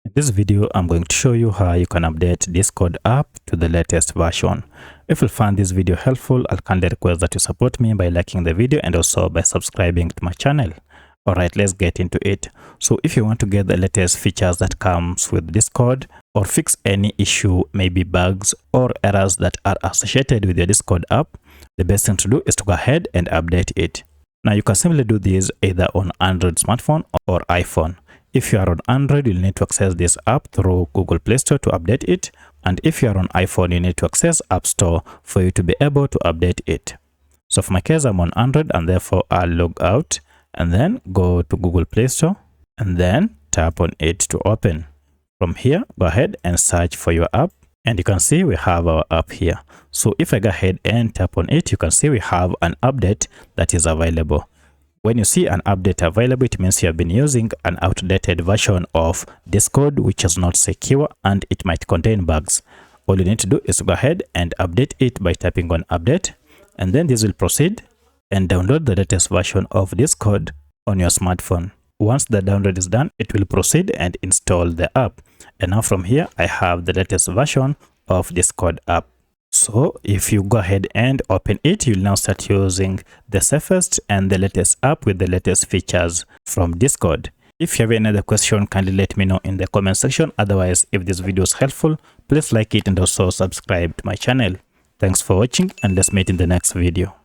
In this video, I'm going to show you how you can update Discord app to the latest version. If you find this video helpful, I'll kindly request that you support me by liking the video and also by subscribing to my channel. Alright, let's get into it. So if you want to get the latest features that comes with Discord or fix any issue, maybe bugs or errors that are associated with your Discord app, the best thing to do is to go ahead and update it. Now you can simply do this either on Android smartphone or iPhone. If you are on Android, you'll need to access this app through Google Play Store to update it. And if you are on iPhone, you need to access App Store for you to be able to update it. So for my case, I'm on Android and therefore I'll log out and then go to Google Play Store and then tap on it to open. From here, go ahead and search for your app. And you can see we have our app here. So if I go ahead and tap on it, you can see we have an update that is available. When you see an update available, it means you have been using an outdated version of Discord, which is not secure and it might contain bugs. All you need to do is go ahead and update it by tapping on update, and then this will proceed and download the latest version of Discord on your smartphone. Once the download is done, it will proceed and install the app. And now from here, I have the latest version of Discord app. So if you go ahead and open it, you'll now start using the safest and the latest app with the latest features from Discord. If you have any other question, kindly let me know in the comment section. Otherwise, if this video is helpful, please like it and also subscribe to my channel. Thanks for watching and let's meet in the next video.